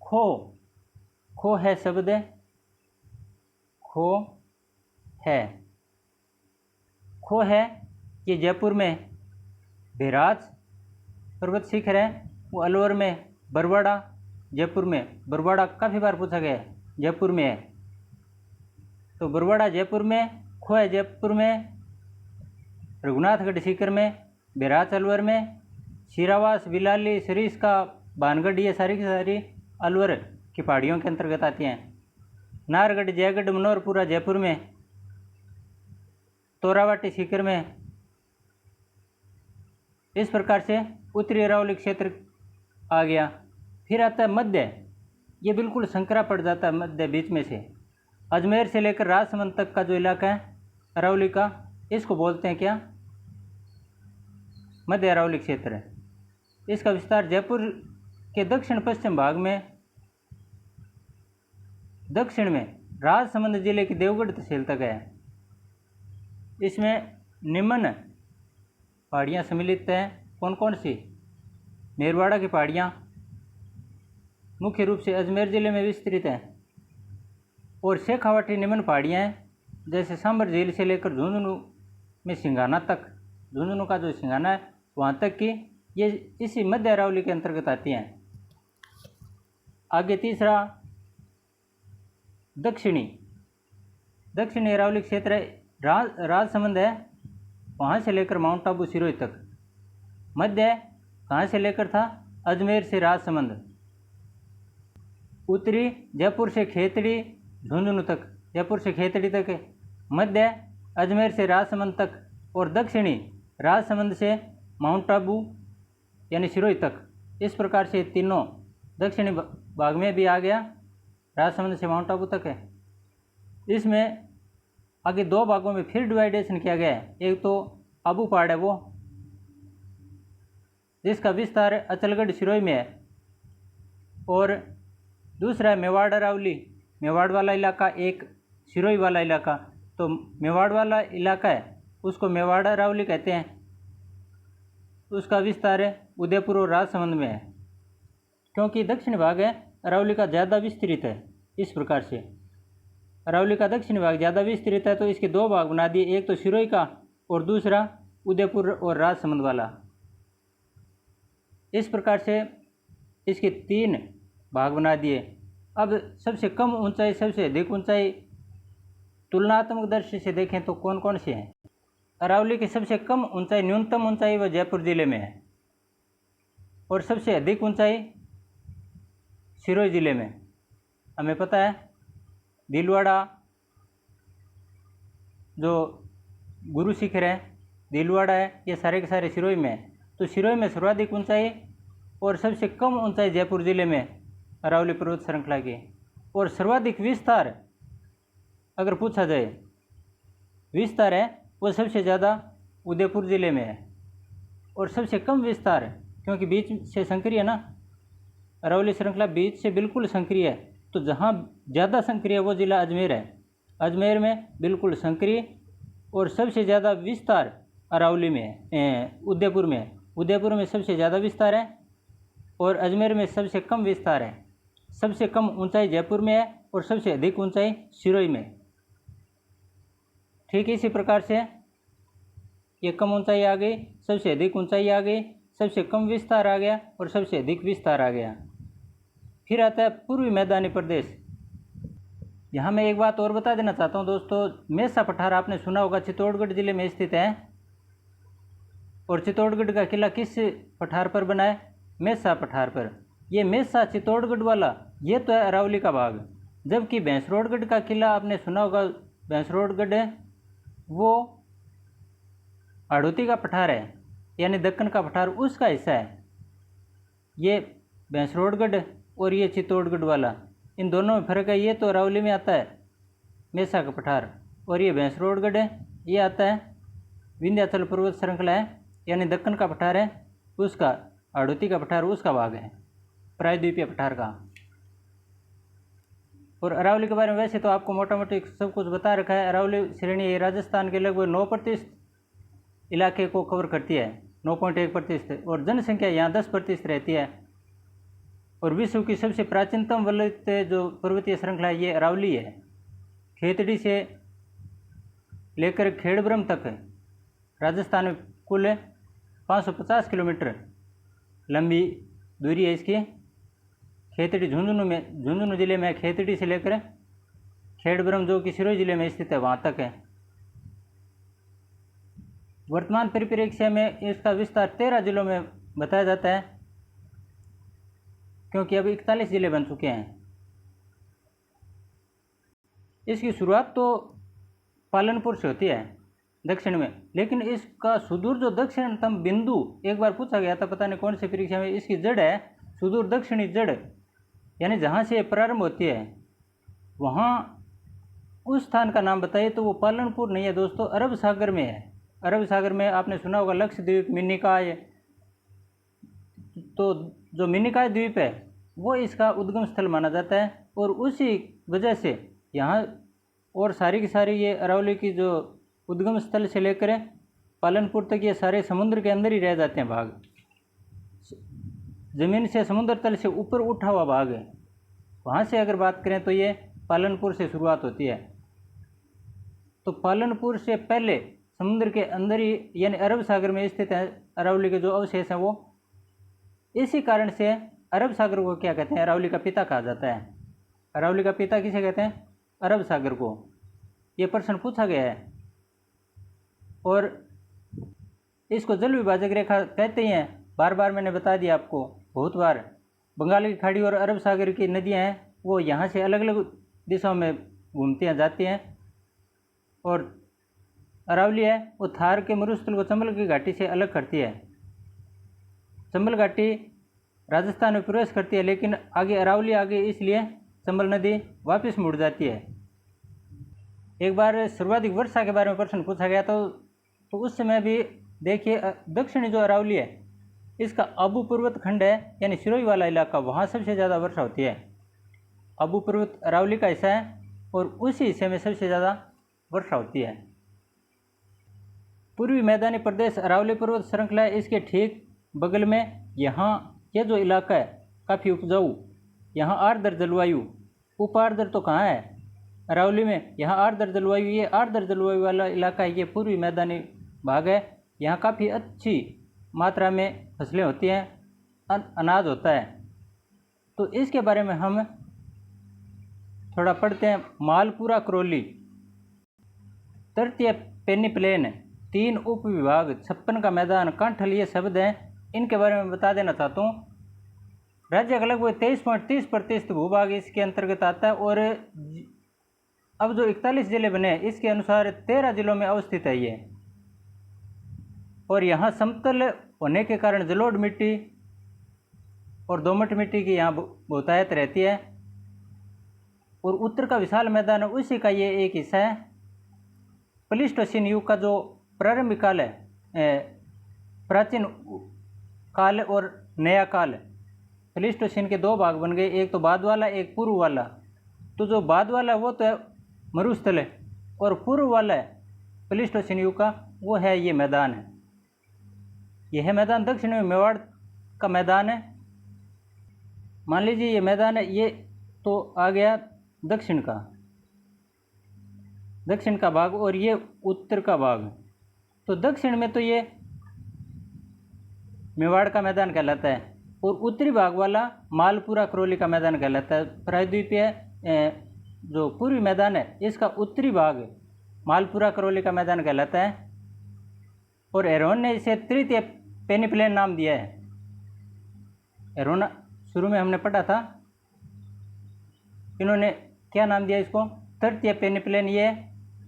खो है शब्द, खो है, ये जयपुर में। बेराज पर्वत शिखर है, वो अलवर में। बरवाड़ा जयपुर में, बरवाड़ा काफ़ी बार पूछा गया है, जयपुर में है। तो बरवाड़ा जयपुर में, खो है जयपुर में, रघुनाथगढ़ सीकर में, बेराज अलवर में, शिरावास, बिलाली, सरिस्का, भानगढ़, ये सारी की सारी अलवर की पहाड़ियों के अंतर्गत आती हैं। नाहरगढ़, जयगढ़, मनोहरपुरा जयपुर में, तोरावाटी सीकर में। इस प्रकार से उत्तरी अरावली क्षेत्र आ गया। फिर आता है मध्य, ये बिल्कुल संकरा पड़ जाता है मध्य बीच में से। अजमेर से लेकर राजसमंद तक का जो इलाका है अरावली का, इसको बोलते हैं क्या? मध्य अरावली क्षेत्र है। इसका विस्तार जयपुर के दक्षिण पश्चिम भाग में, दक्षिण में राजसमंद जिले की देवगढ़ तहसील तक है। इसमें निम्न पहाड़ियाँ सम्मिलित हैं। कौन कौन सी? मेरवाड़ा की पहाड़ियाँ मुख्य रूप से अजमेर ज़िले में विस्तृत हैं। और शेखावाटी निम्न पहाड़ियाँ हैं, जैसे सांबर झील से लेकर झुंझुनू में सिंघाना तक, झुंझुनू का जो सिंघाना है वहाँ तक की, ये इसी मध्य अरावली के अंतर्गत आती हैं। आगे तीसरा दक्षिणी अरावली क्षेत्र है। राजसमंद है, वहाँ से लेकर माउंट आबू सिरोही तक। मध्य कहाँ से लेकर था? अजमेर से राजसमंद। उत्तरी जयपुर से खेतड़ी झुंझुनू तक, जयपुर से खेतड़ी तक है। मध्य अजमेर से राजसमंद तक। और दक्षिणी राजसमंद से माउंट आबू यानी सिरोही तक। इस प्रकार से तीनों दक्षिणी भाग में भी आ गया, राजसमंद से माउंट आबू तक है। इसमें आगे 2 भागों में फिर डिवाइडेशन किया गया है। एक तो आबू पहाड़ है वो, जिसका विस्तार अचलगढ़ सिरोही में है। और दूसरा है मेवाड़ अरावली, मेवाड़ वाला इलाका, एक सिरोही वाला इलाका। तो मेवाड़ वाला इलाका है उसको मेवाड़ अरावली कहते हैं। उसका विस्तार है उदयपुर और राजसमंद में है। क्योंकि दक्षिण भाग है अरावली का ज़्यादा विस्तृत है। इस प्रकार से अरावली का दक्षिण भाग ज़्यादा विस्तृत है, तो इसके 2 भाग बना दिए, एक तो सिरोही का और दूसरा उदयपुर और राजसमंद वाला। इस प्रकार से इसके 3 भाग बना दिए। अब सबसे कम ऊंचाई, सबसे अधिक ऊंचाई तुलनात्मक दृष्टि से देखें तो कौन कौन से हैं? अरावली की सबसे कम ऊंचाई, न्यूनतम ऊंचाई वह जयपुर जिले में है और सबसे अधिक ऊंचाई सिरोही जिले में। हमें पता है भीलवाड़ा जो गुरु शिखर है, भीलवाड़ा है, ये सारे के सारे सिरोही में है। तो सिरोही में सर्वाधिक ऊंचाई और सबसे कम ऊंचाई जयपुर जिले में अरावली पर्वत श्रृंखला की। और सर्वाधिक विस्तार अगर पूछा जाए, विस्तार है वो सबसे ज़्यादा उदयपुर ज़िले में है और सबसे कम विस्तार, क्योंकि बीच से संकरी है ना, अरावली श्रृंखला बीच से बिल्कुल संकरी है। तो जहाँ ज़्यादा संकरी है वो ज़िला अजमेर है, अजमेर में बिल्कुल संकरी और सबसे ज़्यादा विस्तार अरावली में है, उदयपुर में है। उदयपुर में सबसे ज़्यादा विस्तार है और अजमेर में सबसे कम विस्तार है। सबसे कम ऊंचाई जयपुर में है और सबसे अधिक ऊंचाई सिरोही में। ठीक इसी प्रकार से ये कम ऊंचाई आ गई, सबसे अधिक ऊंचाई आ गई, सबसे कम विस्तार आ गया और सबसे अधिक विस्तार आ गया। फिर आता है पूर्वी मैदानी प्रदेश। यहाँ मैं एक बात और बता देना चाहता हूँ दोस्तों, मेसा पठार आपने सुना होगा, चित्तौड़गढ़ जिले में स्थित है। और चित्तौड़गढ़ का किला किस पठार पर बना है? मेसा पठार पर। ये मेसा चित्तौड़गढ़ वाला ये तो है अरावली का भाग, जबकि भैंसरोडगढ़ का किला आपने सुना होगा, भैंसरोडगढ़ है वो हाड़ौती का पठार है, यानी दक्कन का पठार उसका हिस्सा है। ये भैंसरोडगढ़ और ये चित्तौड़गढ़ वाला, इन दोनों में फ़र्क है। ये तो अरावली में आता है मेसा का पठार, और ये भैंसरोडगढ़ है ये आता है विंध्याचल पर्वत श्रृंखला है, यानी दक्कन का पठार है उसका, हाड़ौती का पठार उसका भाग है, प्रायद्वीपीय पठार का। और अरावली के बारे में वैसे तो आपको मोटा मोटी सब कुछ बता रखा है। अरावली श्रेणी राजस्थान के लगभग 9% इलाके को कवर करती है, 9.1%, और जनसंख्या यहाँ 10% रहती है। और विश्व की सबसे प्राचीनतम वलयित जो पर्वतीय श्रृंखला है ये अरावली है। खेतड़ी से लेकर खेड़ब्रह्म तक राजस्थान में कुल 550 किलोमीटर लंबी दूरी है इसकी। खेतड़ी झुंझुनू जिले में, खेतड़ी से लेकर खेड़ब्रह्म जो कि सिरोही जिले में स्थित है वहाँ तक है। वर्तमान परिप्रेक्ष्य में इसका विस्तार 13 जिलों में बताया जाता है, क्योंकि अब 41 जिले बन चुके हैं। इसकी शुरुआत तो पालनपुर से होती है दक्षिण में, लेकिन इसका सुदूर जो दक्षिणतम बिंदु एक बार पूछा गया था, पता नहीं कौन से परीक्षा में, इसकी जड़ है सुदूर दक्षिणी जड़, यानी जहाँ से प्रारंभ होती है वहाँ उस स्थान का नाम बताइए तो वो पालनपुर नहीं है दोस्तों, अरब सागर में है। अरब सागर में आपने सुना होगा लक्षद्वीप, मिनिकॉय, तो जो मिनिकॉय द्वीप है वो इसका उद्गम स्थल माना जाता है। और उसी वजह से यहाँ और सारी की सारी ये अरावली की जो उद्गम स्थल से लेकर पालनपुर तक ये सारे समुद्र के अंदर ही रह जाते हैं भाग, ज़मीन से समुद्र तल से ऊपर उठा हुआ भाग है। वहाँ से अगर बात करें तो ये पालनपुर से शुरुआत होती है। तो पालनपुर से पहले समुद्र के अंदर ही यानी अरब सागर में स्थित है अरावली के जो अवशेष हैं वो। इसी कारण से अरब सागर को क्या कहते हैं? अरावली का पिता कहा जाता है। अरावली का पिता किसे कहते हैं? अरब सागर को। ये प्रश्न पूछा गया है और इसको जल विभाजक रेखा कहते ही हैं, बार बार मैंने बता दिया आपको बहुत बार। बंगाल की खाड़ी और अरब सागर की नदियां हैं वो यहाँ से अलग अलग दिशाओं में घूमती हैं जाती हैं, और अरावली है वो थार के मरुस्थल को चंबल की घाटी से अलग करती है। चंबल घाटी राजस्थान में प्रवेश करती है, लेकिन आगे अरावली आ गई इसलिए चंबल नदी वापस मुड़ जाती है। एक बार सर्वाधिक वर्षा के बारे में प्रश्न पूछा गया तो उस समय भी देखिए दक्षिणी जो अरावली है इसका अबू पर्वत खंड है, यानी सिरोही वाला इलाका, वहाँ सबसे ज़्यादा वर्षा होती है। अबू पर्वत अरावली का हिस्सा है और उसी हिस्से में सबसे ज़्यादा वर्षा होती है। पूर्वी मैदानी प्रदेश अरावली पर्वत श्रृंखला है, इसके ठीक बगल में यहाँ ये जो इलाका है काफ़ी उपजाऊ, यहाँ आर्द्र जलवायु, उप आर्द्र तो कहाँ है अरावली में, यहाँ आर्द्र जलवायु, ये आर्द्र जलवायु वाला इलाका है, ये पूर्वी मैदानी भाग है। यहाँ काफ़ी अच्छी मात्रा में फसलें होती हैं, अनाज होता है। तो इसके बारे में हम थोड़ा पढ़ते हैं। मालपुरा करौली तृतीय पेनिप्लेन, 3 उप विभाग, 56 का मैदान, कंठल ये शब्द हैं। इनके बारे में बता देना चाहता हूँ। राज्य का लगभग 23.30% भूभाग इसके अंतर्गत आता है और अब जो 41 जिले बने हैं इसके अनुसार 13 जिलों में अवस्थित है ये। और यहाँ समतल होने के कारण जलोढ़ मिट्टी और दोमट मिट्टी की यहाँ बहुतायत रहती है। और उत्तर का विशाल मैदान है, उसी का ये एक हिस्सा है। प्लीस्टोसीन युग का जो प्रारंभिक काल है, प्राचीन काल और नया काल, प्लीस्टोसीन के 2 भाग बन गए, एक तो बाद वाला एक पूर्व वाला। तो जो बाद वाला वो तो है मरुस्थल है और पूर्व वाला है प्लीस्टोसीन युग का, वो है ये मैदान है। यह मैदान दक्षिण में मेवाड़ का मैदान है। मान लीजिए ये मैदान है, ये तो आ गया दक्षिण का भाग और ये उत्तर का भाग। तो दक्षिण में तो ये मेवाड़ का मैदान कहलाता है और उत्तरी भाग वाला मालपुरा करौली का मैदान कहलाता है। प्रायद्वीपीय जो पूर्वी मैदान है इसका उत्तरी भाग मालपुरा करौली का मैदान कहलाता है। और एरोन ने इसे तृतीय पेनिप्लेन नाम दिया है। एरोन शुरू में हमने पढ़ा था, इन्होंने क्या नाम दिया इसको? तृतीय पेनिप्लेन। ये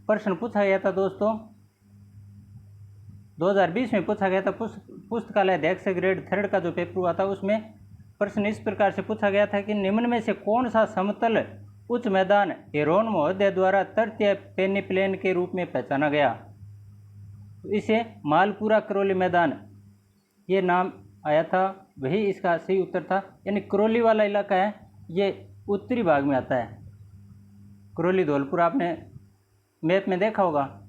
प्रश्न पूछा गया था दोस्तों, 2020 में पूछा गया था। पुस्तकालय अध्यक्ष ग्रेड 3 का जो पेपर हुआ था उसमें प्रश्न इस प्रकार से पूछा गया था कि निम्न में से कौन सा समतल उच्च मैदान एरोन महोदय द्वारा तृतीय पेनिप्लेन के रूप में पहचाना गया? तो इसे मालपुरा करौली मैदान ये नाम आया था, वही इसका सही उत्तर था। यानी करौली वाला इलाका है ये उत्तरी भाग में आता है। करौली धौलपुर आपने मैप में देखा होगा।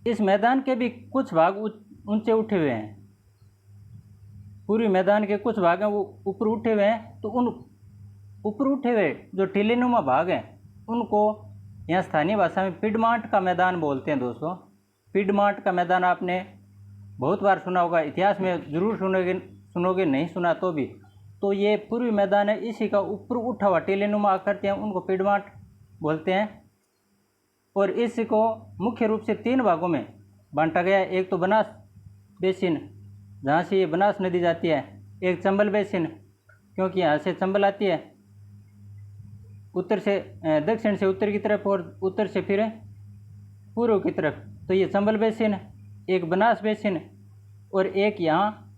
इस मैदान के भी कुछ भाग ऊंचे उठे हुए हैं, पूर्वी मैदान के कुछ भाग हैं वो ऊपर उठे हुए हैं। तो उन ऊपर उठे हुए जो टीलेनुमा भाग हैं उनको यहाँ स्थानीय भाषा में पिडमांट का मैदान बोलते हैं दोस्तों। पिडमांट का मैदान आपने बहुत बार सुना होगा, इतिहास में ज़रूर सुनोगे, नहीं सुना तो भी। तो ये पूर्वी मैदान है, इसी का ऊपर उठा हुआ टीलेनुमा आकृतियाँ उनको पिडमांट बोलते हैं। और इसको मुख्य रूप से 3 भागों में बांटा गया है। एक तो बनास बेसिन, जहाँ से ये बनास नदी जाती है। एक चंबल बेसिन, क्योंकि यहाँ से चंबल आती है उत्तर से दक्षिण से उत्तर की तरफ और उत्तर से फिर पूर्व की तरफ, तो ये चंबल बेसिन। एक बनास बेसिन और एक यहाँ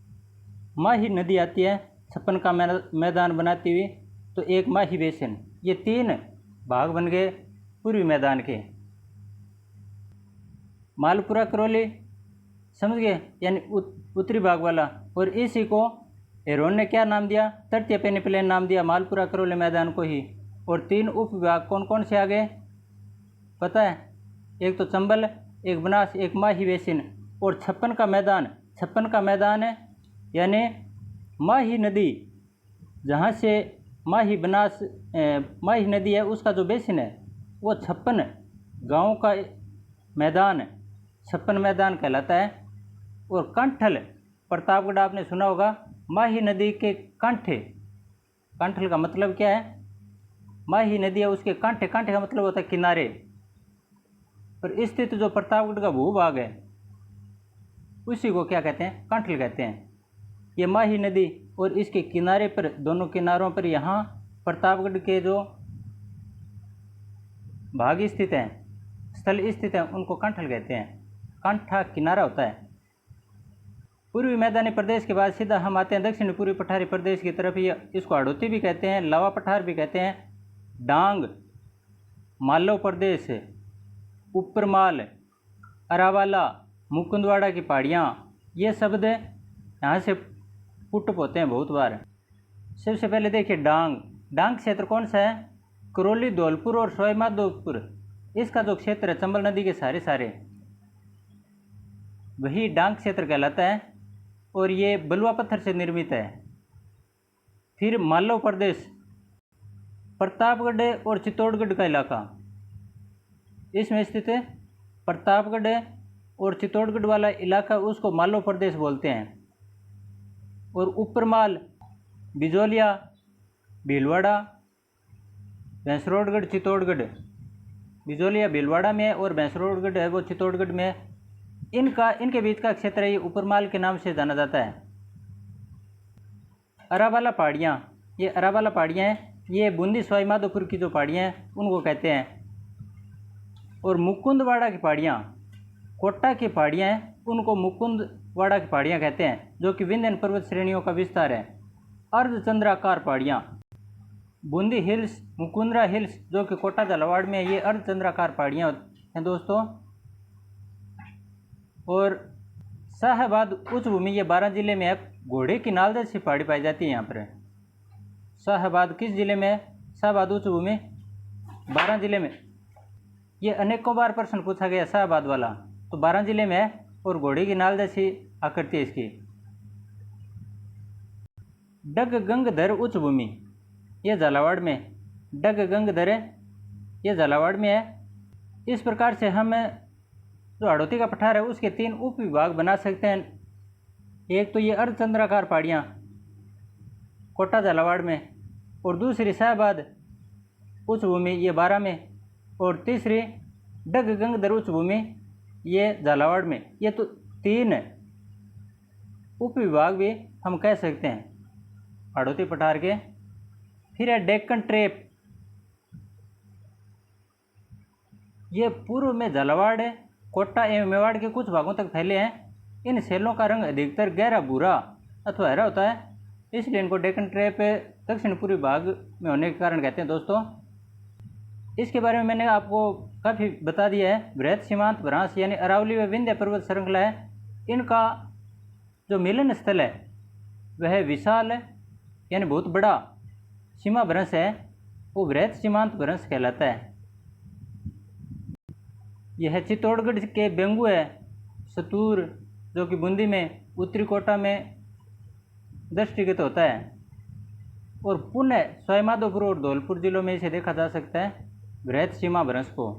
माही नदी आती है 56 का मैदान बनाती हुई, तो एक माही बेसिन। ये 3 भाग बन गए पूर्वी मैदान के। मालपुरा करौली समझ गए, यानी उत्तरी भाग वाला। और इसी को एरोन ने क्या नाम दिया? तृतीय पेनिप्लेन नाम दिया मालपुरा करौली मैदान को ही। और 3 उप विभाग कौन कौन से आ गए पता है? एक तो चंबल, एक बनास, एक माही बेसिन। और 56 का मैदान, 56 का मैदान है यानी माही नदी, जहाँ से माही बनास माही नदी है उसका जो बेसिन है वो 56 गाँव का मैदान 56 मैदान कहलाता है। और कंठल प्रतापगढ़ आपने सुना होगा, माही नदी के कंठे। कंठल का मतलब क्या है? माही नदी है उसके कंठे, कंठे का मतलब होता है किनारे पर स्थित जो प्रतापगढ़ का भूभाग है उसी को क्या कहते हैं? कंठल कहते हैं। ये माही नदी और इसके किनारे पर, दोनों किनारों पर यहाँ प्रतापगढ़ के जो भाग स्थित हैं, स्थल स्थित हैं, उनको कंठल कहते हैं। कंठा किनारा होता है। पूर्वी मैदानी प्रदेश के बाद सीधा हम आते हैं दक्षिण पूर्वी पठारी प्रदेश की तरफ। ये इसको हाड़ौती भी कहते हैं, लावा पठार भी कहते हैं। डांग, मालव प्रदेश, उपरमाल, अरावाला, मुकुंदवाड़ा की पहाड़ियाँ, ये शब्द यहाँ से पुटअप होते हैं बहुत बार। सबसे पहले देखिए डांग। डांग क्षेत्र कौन सा है? करौली, धौलपुर और सवाई माधोपुर, इसका जो क्षेत्र है चंबल नदी के सारे वही डांग क्षेत्र कहलाता है। और ये बलुआ पत्थर से निर्मित है। फिर मालव प्रदेश, प्रतापगढ़ और चित्तौड़गढ़ का इलाका इसमें स्थित है। प्रतापगढ़ और चित्तौड़गढ़ वाला इलाका उसको मालव प्रदेश बोलते हैं। और उपरमाल, बिजोलिया, भीलवाड़ा, भैंसरोडगढ़, चित्तौड़गढ़, बिजोलिया भीलवाड़ा में है और भैंसरोडगढ़ है वो चित्तौड़गढ़ में है। इनके बीच का क्षेत्र ये ऊपरमाल के नाम से जाना जाता है। अरावाला पहाड़ियाँ, ये अरावाला पहाड़ियाँ हैं, ये बूंदी सवाई माधोपुर की जो पहाड़ियाँ हैं उनको कहते हैं। और मुकुंदवाड़ा की पहाड़ियाँ, कोटा की पहाड़ियाँ हैं, उनको मुकुंदवाड़ा की पहाड़ियाँ कहते हैं, जो कि विंध्य पर्वत श्रेणियों का विस्तार है। अर्धचंद्राकार पहाड़ियाँ, बूंदी हिल्स, मुकुंदरा हिल्स, जो कि कोटा झालावाड़ में है, ये अर्धचंद्राकार पहाड़ियाँ हैं दोस्तों। और शाहबाद उच्च भूमि, ये 12 जिले में है। घोड़े की नाल जैसी पहाड़ी पाई जाती है यहाँ पर। शाहबाद किस जिले में है? शाहबाद उच्च भूमि 12 जिले में। ये अनेकों बार प्रश्न पूछा गया शाहबाद वाला, तो 12 जिले में है और घोड़े की नाल जैसी आकृति है इसकी। डग गंगधर उच्च भूमि, ये झालावाड़ में, डग गंगधर ये झालावाड़ में है। इस प्रकार से हम जो हाड़ौती का पठार है उसके 3 उप विभाग बना सकते हैं। एक तो ये अर्धचंद्राकार पहाड़ियाँ कोटा झालावाड़ में, और दूसरी शाहबाद उच्च भूमि ये 12 में, और तीसरी डग गंगधर उच्च भूमि ये झालावाड़ में। ये तो 3 उप विभाग भी हम कह सकते हैं हाड़ौती पठार के। फिर है डेक्कन ट्रेप, ये पूर्व में झालावाड़, कोटा एवं मेवाड़ के कुछ भागों तक फैले हैं। इन सेलों का रंग अधिकतर गहरा भूरा अथवा हरा होता है, इसलिए इनको डेक्कन ट्रेप दक्षिण पूर्वी भाग में होने के कारण कहते हैं दोस्तों। इसके बारे में मैंने आपको काफ़ी बता दिया है। बृहद सीमांत भ्रांश यानी अरावली व विंध्य पर्वत श्रृंखला है, इनका जो मिलन स्थल है वह विशाल यानी बहुत बड़ा सीमा भ्रंश है, वो बृहद सीमांत भ्रंश कहलाता है। यह चित्तौड़गढ़ के बेंगू है, सतूर जो कि बूंदी में, उत्तरी कोटा में दृष्टिगत होता है, और पुनः सवाई माधोपुर और धौलपुर जिलों में इसे देखा जा सकता है बृहद सीमा भ्रंश को।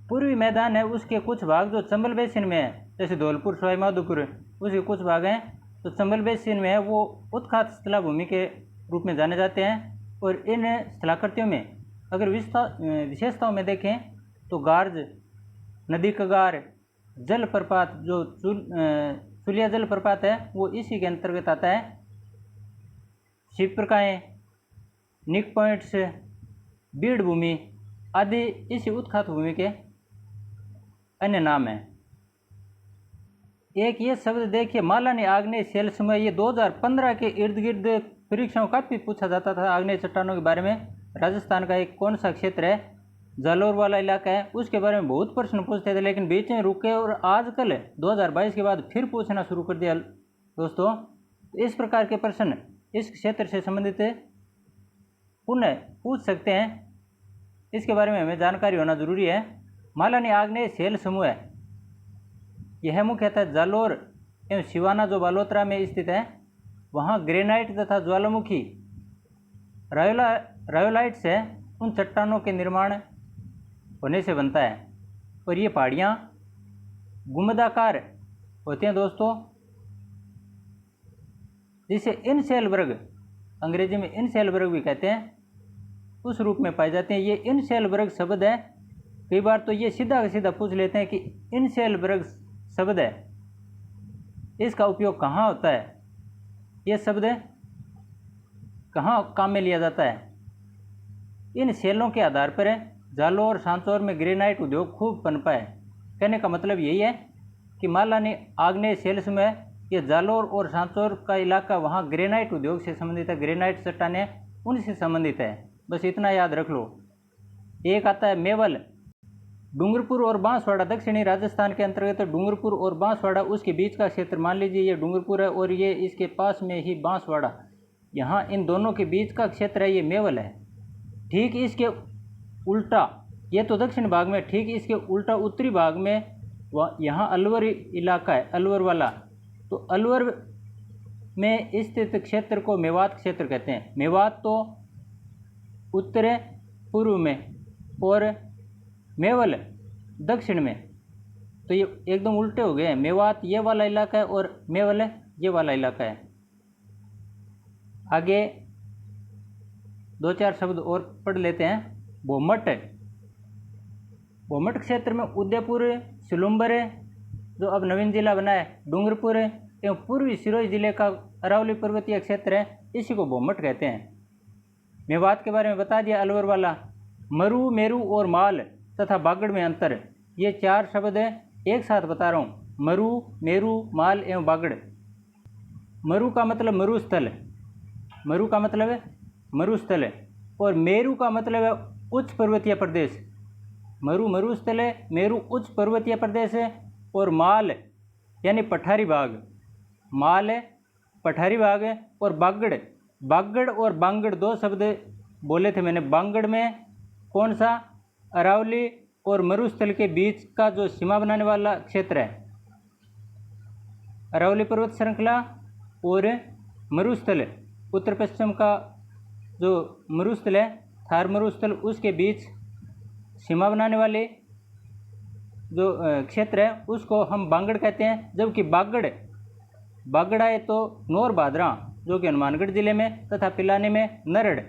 पूर्वी मैदान है उसके कुछ भाग जो चंबल बेसिन में है, जैसे धौलपुर सवाई माधोपुर उसके कुछ भाग हैं तो चंबल बेसिन में है, वो उत्खात स्थलाभूमि के रूप में जाने जाते हैं। और इन स्थलाकृतियों में अगर विशेषताओं में देखें तो गार्ज, नदी कगार, जल प्रपात जो चुलिया जल प्रपात है वो इसी के अंतर्गत आता है। शिवप्रकाएँ, निक पॉइंट्स, बीड़ भूमि आदि इसी उत्खात भूमि के अन्य नाम हैं। एक ये शब्द देखिए, मालानी आग्नेय शैल समूह, ये 2015 के इर्द गिर्द परीक्षाओं काफ़ी पूछा जाता था आग्नेय चट्टानों के बारे में। राजस्थान का एक कौन सा क्षेत्र है, जालौर वाला इलाका है, उसके बारे में बहुत प्रश्न पूछते थे, लेकिन बीच में रुके और आजकल 2022 के बाद फिर पूछना शुरू कर दिया दोस्तों। इस प्रकार के प्रश्न इस क्षेत्र से संबंधित पुनः पूछ सकते हैं, इसके बारे में हमें जानकारी होना जरूरी है। मालानी आग्नेय शैल समूह है, यह मुख्यतः जालौर एवं सिवाना जो बालोतरा में स्थित है, वहाँ ग्रेनाइट तथा ज्वालामुखी रायोलाइट्स है, उन चट्टानों के निर्माण होने से बनता है। और ये पहाड़ियाँ गुंबदाकार होती हैं दोस्तों, जिसे इनशेलबर्ग, अंग्रेजी में इनशेलबर्ग भी कहते हैं, उस रूप में पाए जाते हैं। ये इनशेलबर्ग शब्द है, कई बार तो ये सीधा सीधा पूछ लेते हैं कि इनशेलबर्ग शब्द है, इसका उपयोग कहाँ होता है, ये शब्द कहाँ काम में लिया जाता है। इन शैलों के आधार पर जालौर और सांचौर में ग्रेनाइट उद्योग खूब पनपा है। कहने का मतलब यही है कि मालानी आग्नेय शैल समूह, ये जालौर और सांचौर का इलाका वहाँ ग्रेनाइट उद्योग से संबंधित है, ग्रेनाइट चट्टानें उनसे संबंधित है, बस इतना याद रख लो। एक आता है मेवल, डूंगरपुर और बांसवाड़ा, दक्षिणी राजस्थान के अंतर्गत डूंगरपुर और बांसवाड़ा, उसके बीच का क्षेत्र मान लीजिए ये डूंगरपुर है और ये इसके पास में ही बांसवाड़ा, यहाँ इन दोनों के बीच का क्षेत्र है, ये मेवल है। ठीक इसके उल्टा, ये तो दक्षिण भाग में, ठीक इसके उल्टा उत्तरी भाग में यहाँ अलवर इलाका है, अलवर वाला, तो अलवर में स्थित क्षेत्र को मेवात क्षेत्र कहते हैं। मेवात तो उत्तर पूर्व में और मेवल दक्षिण में, तो ये एकदम उल्टे हो गए हैं। मेवात ये वाला इलाका है और मेवल ये वाला इलाका है। आगे 2-4 शब्द और पढ़ लेते हैं। भोमट, भोमट क्षेत्र में उदयपुर, सिलुम्बर जो अब नवीन जिला बना है, डूंगरपुर एवं पूर्वी सिरोही जिले का अरावली पर्वतीय क्षेत्र है, इसी को भोमट कहते हैं। मेवात के बारे में बता दिया अलवर वाला। मरु, मेरु और माल तथा बागड़ में अंतर, ये 4 शब्द एक साथ बता रहा हूँ। मरु, मेरु, माल एवं बागड़। मरु का मतलब मरुस्थल, मरु का मतलब है मरुस्थल है, और मेरु का मतलब है उच्च पर्वतीय प्रदेश। मरु मरुस्थल है, मेरु उच्च पर्वतीय प्रदेश है। और माल यानी पठारी भाग, माल है पठारी भाग है। और बागड़, बागड़ और बांगड़ 2 शब्द बोले थे मैंने। बांगड़ में कौन सा? अरावली और मरुस्थल के बीच का जो सीमा बनाने वाला क्षेत्र है, अरावली पर्वत श्रृंखला और मरुस्थल, उत्तर पश्चिम का जो मरुस्थल है, थार मरुस्थल, उसके बीच सीमा बनाने वाले जो क्षेत्र है उसको हम बांगड़ कहते हैं। जबकि बागड़, बागड़ आए तो नौर भादरा जो कि हनुमानगढ़ जिले में तथा पिलानी में नरड़,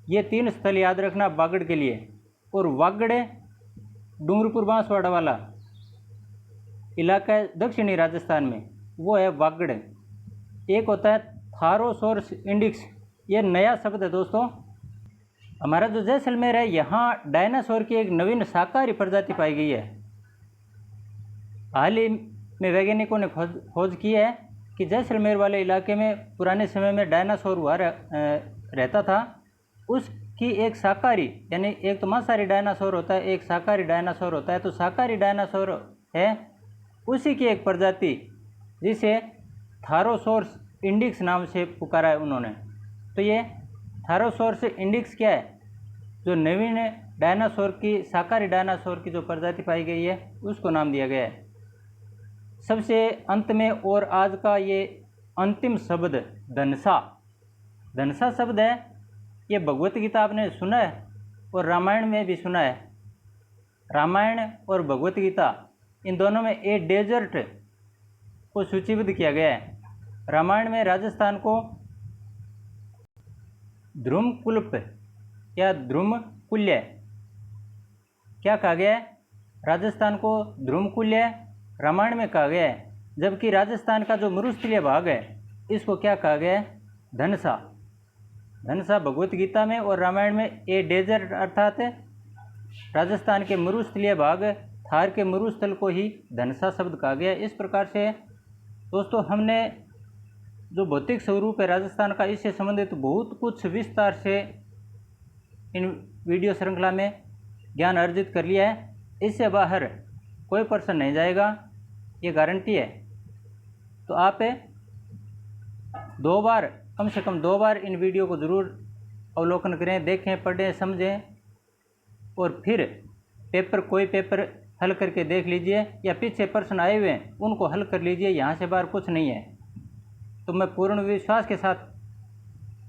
ये 3 स्थल याद रखना बागड़ के लिए। और वागड़ डूंगरपुर बांसवाड़ा वाला इलाका है दक्षिणी राजस्थान में, वो है वागड़। एक होता है थारोसोरस इंडिक्स, ये नया शब्द है दोस्तों। हमारा जो जैसलमेर है, यहाँ डायनासोर की एक नवीन शाकाहारी प्रजाति पाई गई है। हाल ही में वैज्ञानिकों ने खोज की है कि जैसलमेर वाले इलाके में पुराने समय में डायनासोर हुआ रहता था। उसकी एक शाकाहारी, यानी एक तो मांसाहारी डायनासोर होता है, एक शाकाहारी डायनासोर होता है। तो शाकाहारी डायनासोर है उसी की एक प्रजाति जिसे थारोसोरस इंडिक्स नाम से पुकारा है उन्होंने। तो ये थारोसोरस इंडिक्स क्या है? जो नवीन डायनासोर की, शाकाहारी डायनासोर की जो प्रजाति पाई गई है उसको नाम दिया गया है। सबसे अंत में और आज का ये अंतिम शब्द धनसा, धनसा शब्द है। ये भगवत गीता आपने सुना है और रामायण में भी सुना है। रामायण और भगवत गीता इन दोनों में ए डेजर्ट को सूचीबद्ध किया गया है। रामायण में राजस्थान को ध्रुमकुल्प या ध्रुमकुल्य क्या कहा गया है? राजस्थान को ध्रुमकुल्य रामायण में कहा गया है। जबकि राजस्थान का जो मरुस्थलीय भाग है इसको क्या कहा गया है? धनसा। धनसा भगवत गीता में और रामायण में ए डेजर्ट अर्थात राजस्थान के मरुस्थलीय भाग, थार के मरुस्थल को ही धनसा शब्द कहा गया। इस प्रकार से दोस्तों हमने जो भौतिक स्वरूप है राजस्थान का, इससे संबंधित बहुत कुछ विस्तार से इन वीडियो श्रृंखला में ज्ञान अर्जित कर लिया है। इससे बाहर कोई पर्सन नहीं जाएगा, ये गारंटी है। तो आप 2 बार, कम से कम 2 बार इन वीडियो को ज़रूर अवलोकन करें, देखें, पढ़ें, समझें और फिर कोई पेपर हल करके देख लीजिए, या पीछे प्रश्न आए हुए हैं उनको हल कर लीजिए। यहाँ से बाहर कुछ नहीं है। तो मैं पूर्ण विश्वास के साथ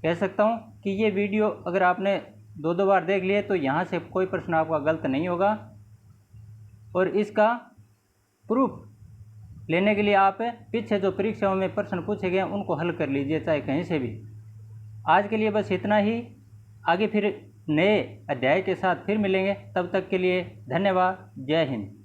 कह सकता हूँ कि ये वीडियो अगर आपने 2 बार देख लिए तो यहाँ से कोई प्रश्न आपका गलत नहीं होगा। और इसका प्रूफ लेने के लिए आप पीछे जो परीक्षाओं में प्रश्न पूछे गए हैं उनको हल कर लीजिए, चाहे कहीं से भी। आज के लिए बस इतना ही। आगे फिर नए अध्याय के साथ फिर मिलेंगे। तब तक के लिए धन्यवाद। जय हिंद।